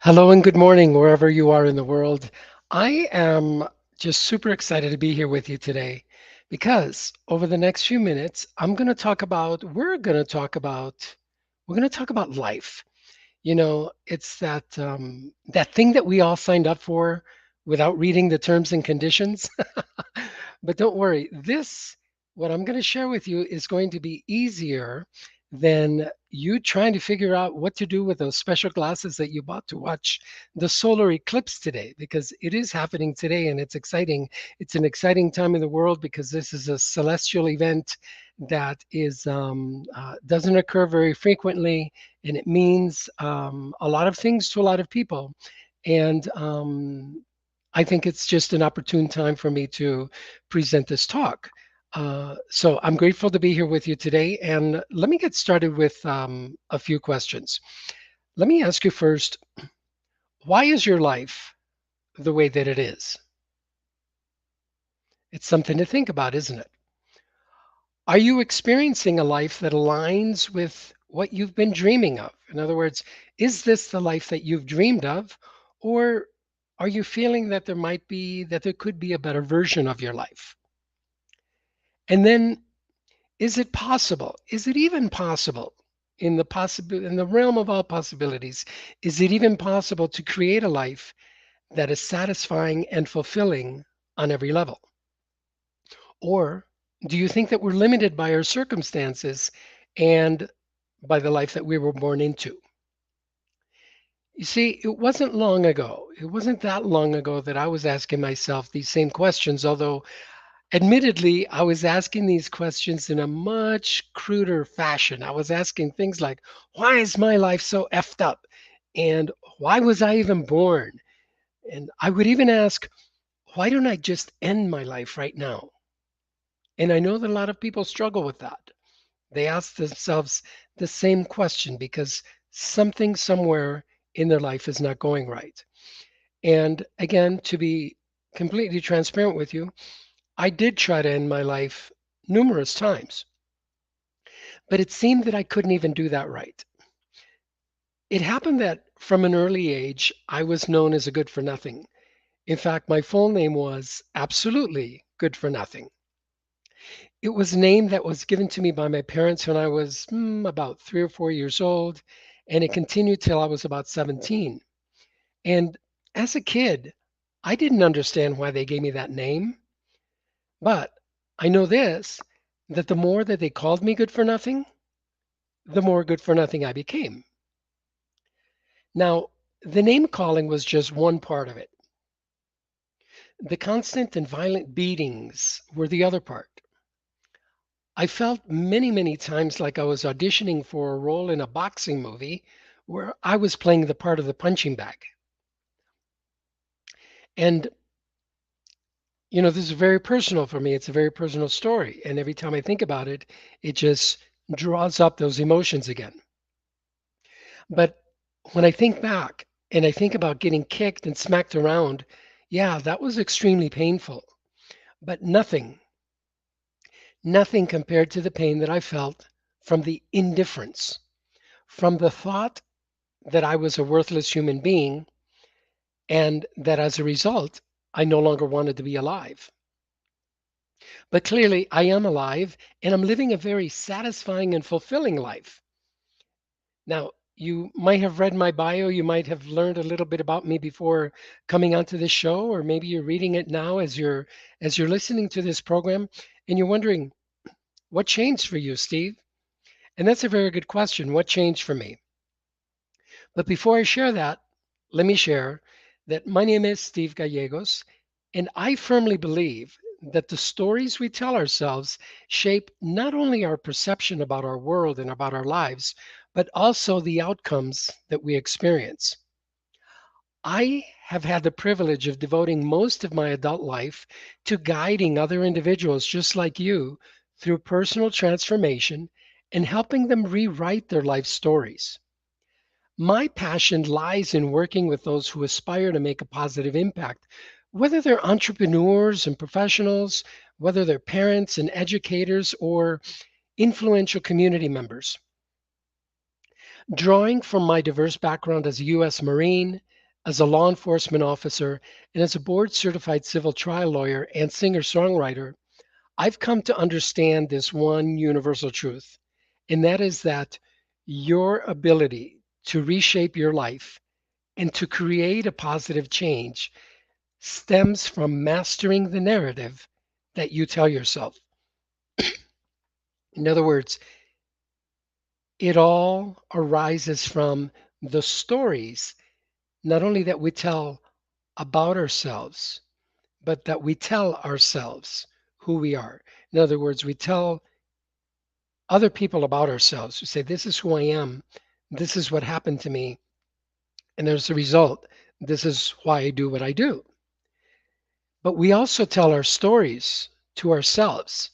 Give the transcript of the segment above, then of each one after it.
Hello and good morning, wherever you are in the world. I am just super excited to be here with you today because over the next few minutes, we're going to talk about life. It's that thing that we all signed up for without reading the terms and conditions. But don't worry, what I'm going to share with you is going to be easier than you trying to figure out what to do with those special glasses that you bought to watch the solar eclipse today, because it is happening today and it's exciting. It's an exciting time in the world because this is a celestial event that doesn't occur very frequently, and it means a lot of things to a lot of people. And I think it's just an opportune time for me to present this talk. So I'm grateful to be here with you today. And let me get started with a few questions. Let me ask you first, why is your life the way that it is? It's something to think about, isn't it? Are you experiencing a life that aligns with what you've been dreaming of? In other words, is this the life that you've dreamed of? Or are you feeling that there could be a better version of your life? And then, is it possible? Is it even possible in the realm of all possibilities? Is it even possible to create a life that is satisfying and fulfilling on every level? Or do you think that we're limited by our circumstances and by the life that we were born into? You see, it wasn't that long ago that I was asking myself these same questions, although admittedly, I was asking these questions in a much cruder fashion. I was asking things like, why is my life so effed up? And why was I even born? And I would even ask, why don't I just end my life right now? And I know that a lot of people struggle with that. They ask themselves the same question because something somewhere in their life is not going right. And again, to be completely transparent with you, I did try to end my life numerous times, but it seemed that I couldn't even do that right. It happened that from an early age, I was known as a good for nothing. In fact, my full name was absolutely good for nothing. It was a name that was given to me by my parents when I was about 3 or 4 years old, and it continued till I was about 17. And as a kid, I didn't understand why they gave me that name, but I know this, that the more that they called me good for nothing, the more good for nothing I became. Now, the name calling was just one part of it. The constant and violent beatings were the other part. I felt many, many times like I was auditioning for a role in a boxing movie where I was playing the part of the punching bag. And, this is very personal for me. It's a very personal story. And every time I think about it, it just draws up those emotions again. But when I think back and I think about getting kicked and smacked around, yeah, that was extremely painful. But nothing compared to the pain that I felt from the indifference, from the thought that I was a worthless human being and that as a result, I no longer wanted to be alive. But clearly, I am alive and I'm living a very satisfying and fulfilling life. Now, you might have read my bio, you might have learned a little bit about me before coming onto this show, or maybe you're reading it now as you're listening to this program and you're wondering, what changed for you, Steve? And that's a very good question. What changed for me? But before I share that, let me share that my name is Steve Gallegos, and I firmly believe that the stories we tell ourselves shape not only our perception about our world and about our lives, but also the outcomes that we experience. I have had the privilege of devoting most of my adult life to guiding other individuals just like you through personal transformation and helping them rewrite their life stories. My passion lies in working with those who aspire to make a positive impact, whether they're entrepreneurs and professionals, whether they're parents and educators, or influential community members. Drawing from my diverse background as a U.S. Marine, as a law enforcement officer, and as a board certified civil trial lawyer and singer songwriter, I've come to understand this one universal truth, and that is that your ability to reshape your life and to create a positive change stems from mastering the narrative that you tell yourself. In other words, it all arises from the stories, not only that we tell about ourselves, but that we tell ourselves who we are. In other words, we tell other people about ourselves. We say, this is who I am. This is what happened to me. And as a result, this is why I do what I do. But we also tell our stories to ourselves.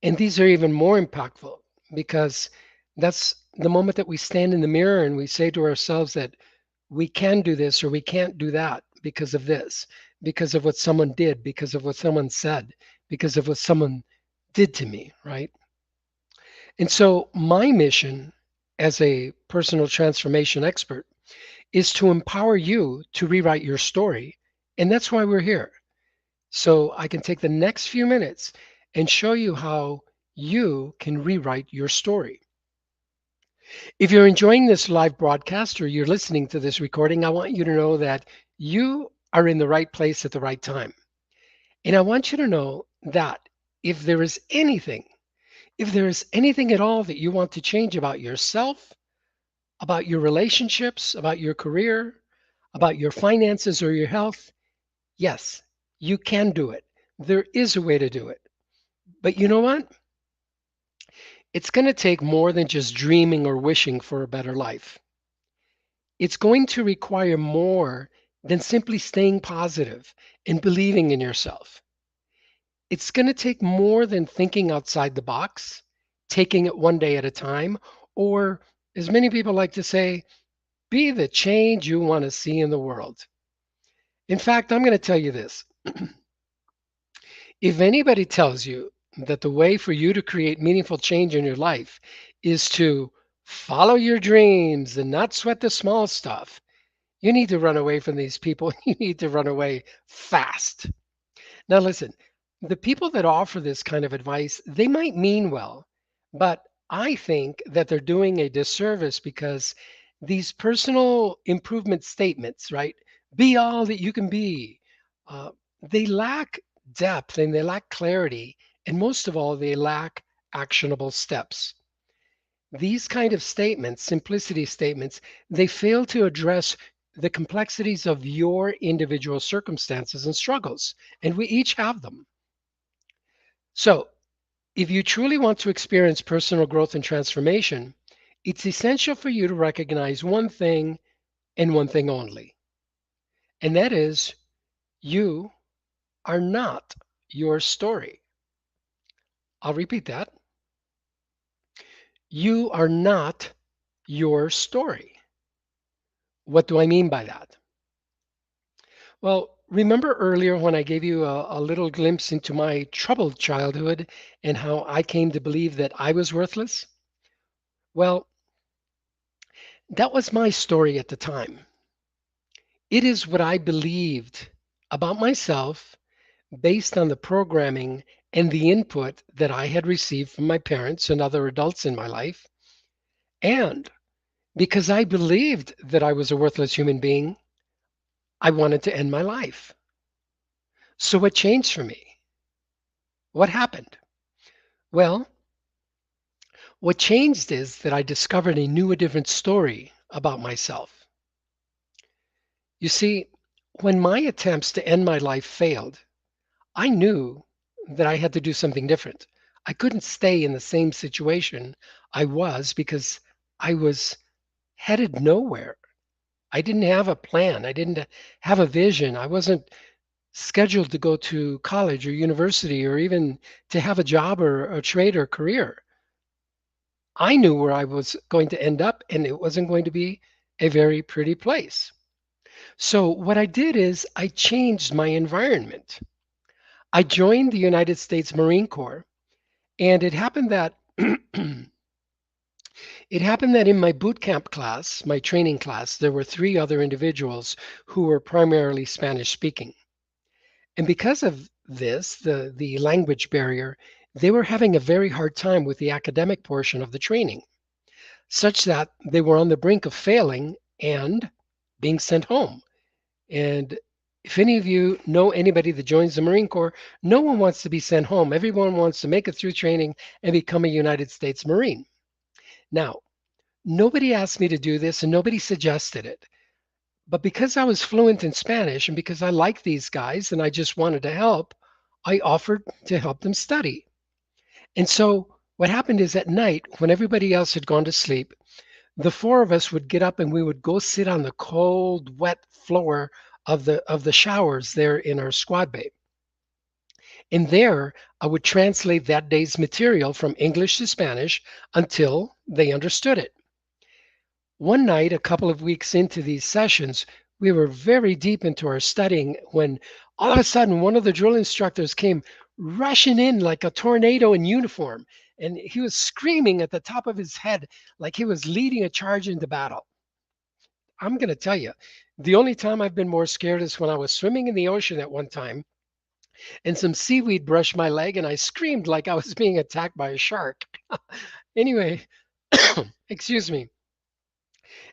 And these are even more impactful because that's the moment that we stand in the mirror and we say to ourselves that we can do this or we can't do that because of this, because of what someone did, because of what someone said, because of what someone did to me, right? And so, my mission as a personal transformation expert is to empower you to rewrite your story. And that's why we're here. So, I can take the next few minutes and show you how you can rewrite your story. If you're enjoying this live broadcast or you're listening to this recording, I want you to know that you are in the right place at the right time. And I want you to know that if there is anything, if there is anything at all that you want to change about yourself, about your relationships, about your career, about your finances or your health, yes, you can do it. There is a way to do it. But you know what? It's going to take more than just dreaming or wishing for a better life. It's going to require more than simply staying positive and believing in yourself. It's going to take more than thinking outside the box, taking it one day at a time, or as many people like to say, be the change you want to see in the world. In fact, I'm going to tell you this. If anybody tells you that the way for you to create meaningful change in your life is to follow your dreams and not sweat the small stuff, you need to run away from these people. You need to run away fast. Now, listen, the people that offer this kind of advice, they might mean well, but I think that they're doing a disservice because these personal improvement statements, right? Be all that you can be. Uh, they lack depth and they lack clarity. And most of all, they lack actionable steps. These kind of statements, simplicity statements, they fail to address the complexities of your individual circumstances and struggles. And we each have them. So, if you truly want to experience personal growth and transformation, it's essential for you to recognize one thing and one thing only. And that is, you are not your story. I'll repeat that. You are not your story. What do I mean by that? Well, remember earlier when I gave you a little glimpse into my troubled childhood and how I came to believe that I was worthless? Well, that was my story at the time. It is what I believed about myself based on the programming and the input that I had received from my parents and other adults in my life. And because I believed that I was a worthless human being, I wanted to end my life. So what changed for me? What happened? Well, what changed is that I discovered a different story about myself. You see, when my attempts to end my life failed, I knew that I had to do something different. I couldn't stay in the same situation I was because I was headed nowhere. I didn't have a plan. I didn't have a vision. I wasn't scheduled to go to college or university or even to have a job or a trade or career. I knew where I was going to end up, and it wasn't going to be a very pretty place. So, what I did is I changed my environment. I joined the United States Marine Corps, and it happened that It happened that in my boot camp class, my training class, there were three other individuals who were primarily Spanish speaking. And because of this, the language barrier, they were having a very hard time with the academic portion of the training, such that they were on the brink of failing and being sent home. And if any of you know anybody that joins the Marine Corps, no one wants to be sent home. Everyone wants to make it through training and become a United States Marine. Now, nobody asked me to do this and nobody suggested it. But because I was fluent in Spanish and because I like these guys and I just wanted to help, I offered to help them study. And so what happened is at night, when everybody else had gone to sleep, the four of us would get up and we would go sit on the cold, wet floor of the showers there in our squad bay. And there I would translate that day's material from English to Spanish until they understood it. One night, a couple of weeks into these sessions, we were very deep into our studying when all of a sudden one of the drill instructors came rushing in like a tornado in uniform. And he was screaming at the top of his head like he was leading a charge into battle. I'm going to tell you, the only time I've been more scared is when I was swimming in the ocean at one time and some seaweed brushed my leg and I screamed like I was being attacked by a shark. Anyway, excuse me.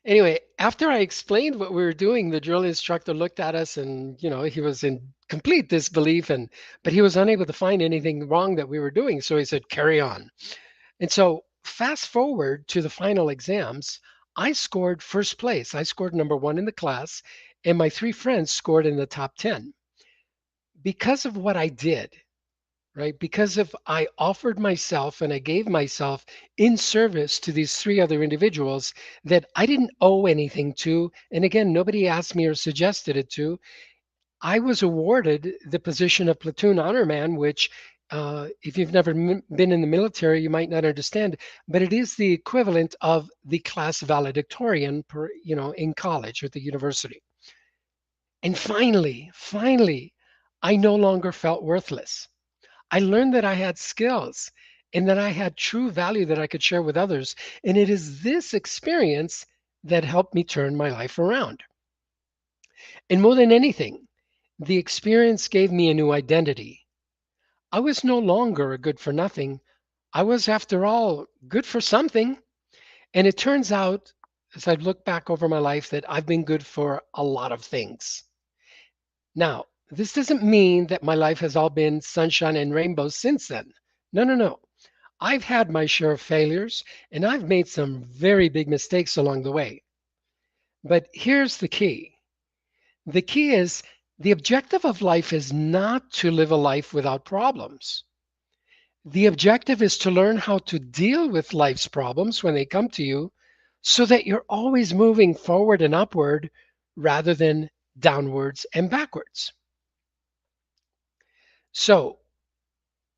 Anyway, after I explained what we were doing, the drill instructor looked at us and, he was in complete disbelief but he was unable to find anything wrong that we were doing. So he said, "Carry on." And so fast forward to the final exams, I scored first place. I scored number one in the class, and my three friends scored in the top 10 because of what I did, right? Because of I offered myself and I gave myself in service to these three other individuals that I didn't owe anything to. And again, nobody asked me or suggested it to. I was awarded the position of platoon honor man, which, if you've never been in the military, you might not understand, but it is the equivalent of the class valedictorian, in college or the university. And finally, I no longer felt worthless. I learned that I had skills and that I had true value that I could share with others. And it is this experience that helped me turn my life around. And more than anything, the experience gave me a new identity. I was no longer a good for nothing. I was, after all, good for something. And it turns out, as I've looked back over my life, that I've been good for a lot of things. Now, this doesn't mean that my life has all been sunshine and rainbows since then. No, no, no. I've had my share of failures and I've made some very big mistakes along the way. But here's the key. The key is the objective of life is not to live a life without problems. The objective is to learn how to deal with life's problems when they come to you so that you're always moving forward and upward rather than downwards and backwards. So,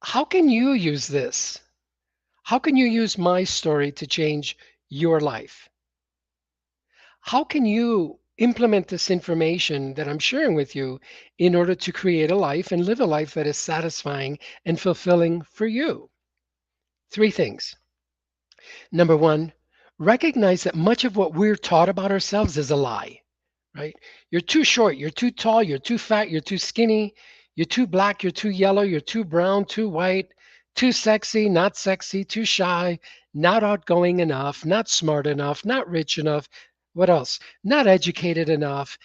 how can you use this? How can you use my story to change your life? How can you implement this information that I'm sharing with you in order to create a life and live a life that is satisfying and fulfilling for you? Three things. Number one, recognize that much of what we're taught about ourselves is a lie, right? You're too short, you're too tall, you're too fat, you're too skinny, you're too black, you're too yellow, you're too brown, too white, too sexy, too shy, not outgoing enough, not smart enough, not rich enough. What else? Not educated enough.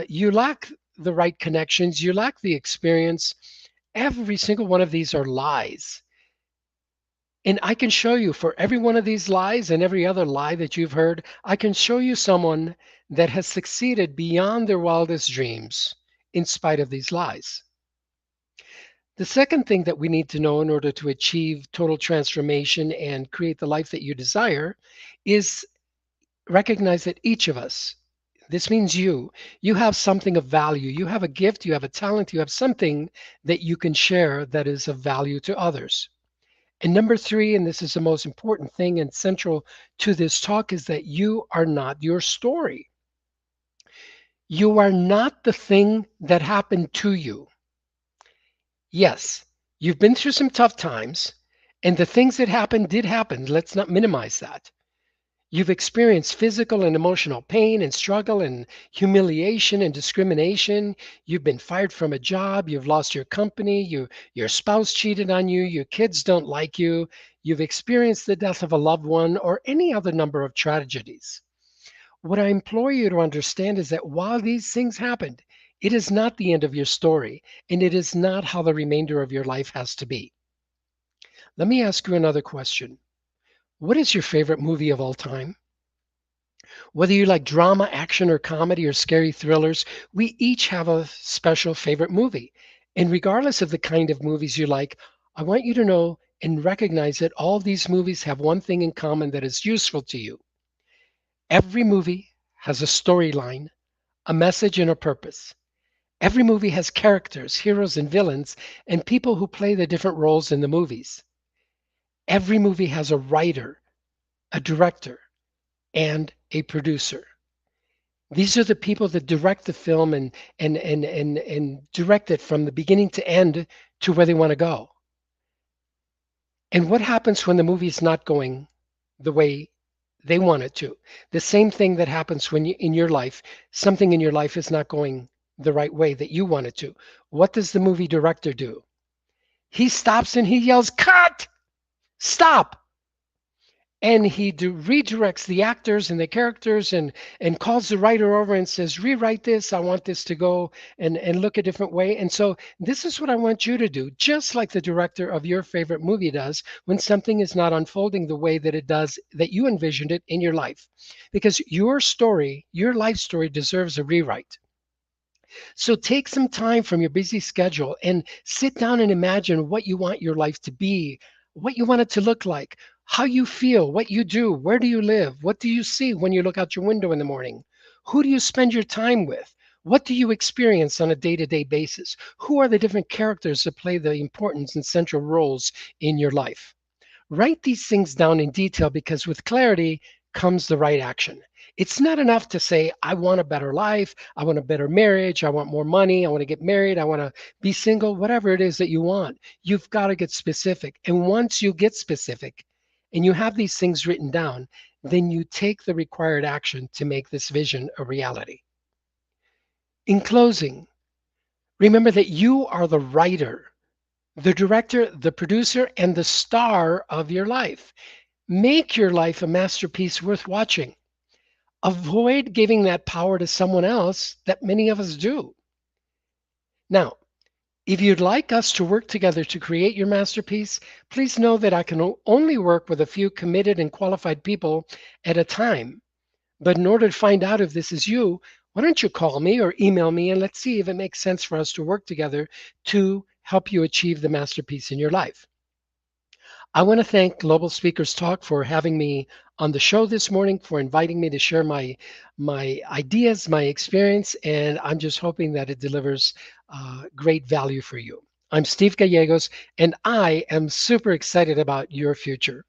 You lack the right connections, you lack the experience. Every single one of these are lies. And I can show you for every one of these lies and every other lie that you've heard, I can show you someone that has succeeded beyond their wildest dreams in spite of these lies. The second thing that we need to know in order to achieve total transformation and create the life that you desire is recognize that each of us, this means you have something of value. You have a gift, you have a talent, you have something that you can share that is of value to others. And number three, and this is the most important thing and central to this talk, is that you are not your story. You are not the thing that happened to you. Yes, you've been through some tough times, and the things that happened did happen. Let's not minimize that. You've experienced physical and emotional pain and struggle and humiliation and discrimination. You've been fired from a job. You've lost your company. Your spouse cheated on you. Your kids don't like you. You've experienced the death of a loved one or any other number of tragedies. What I implore you to understand is that while these things happened, it is not the end of your story, and it is not how the remainder of your life has to be. Let me ask you another question. What is your favorite movie of all time? Whether you like drama, action, or comedy, or scary thrillers, we each have a special favorite movie. And regardless of the kind of movies you like, I want you to know and recognize that all these movies have one thing in common that is useful to you. Every movie has a storyline, a message, and a purpose. Every movie has characters, heroes, and villains, and people who play the different roles in the movies. Every movie has a writer, a director, and a producer. These are the people that direct the film and direct it from the beginning to end to where they want to go. And what happens when the movie is not going the way they want it to? The same thing that happens when you in your life, something in your life is not going the right way that you want it to. What does the movie director do? He stops and he yells, "Cut! Stop!" And he redirects the actors and the characters and calls the writer over and says, rewrite this, I want this to go and look a different way. And so this is what I want you to do, just like the director of your favorite movie does when something is not unfolding the way that it does, that you envisioned it in your life, because your story, your life story, deserves a rewrite. So take some time from your busy schedule and sit down and imagine what you want your life to be, what you want it to look like, how you feel, what you do, where do you live, what do you see when you look out your window in the morning, who do you spend your time with, what do you experience on a day-to-day basis, who are the different characters that play the important and central roles in your life. Write these things down in detail because with clarity comes the right action. It's not enough to say, I want a better life, I want a better marriage, I want more money, I want to get married, I want to be single, whatever it is that you want. You've got to get specific. And once you get specific and you have these things written down, then you take the required action to make this vision a reality. In closing, remember that you are the writer, the director, the producer, and the star of your life. Make your life a masterpiece worth watching. Avoid giving that power to someone else that many of us do. Now, if you'd like us to work together to create your masterpiece, please know that I can only work with a few committed and qualified people at a time. But in order to find out if this is you, why don't you call me or email me and let's see if it makes sense for us to work together to help you achieve the masterpiece in your life. I want to thank Global Speakers Talk for having me on the show this morning, for inviting me to share my ideas, my experience, and I'm just hoping that it delivers great value for you. I'm Steve Gallegos, and I am super excited about your future.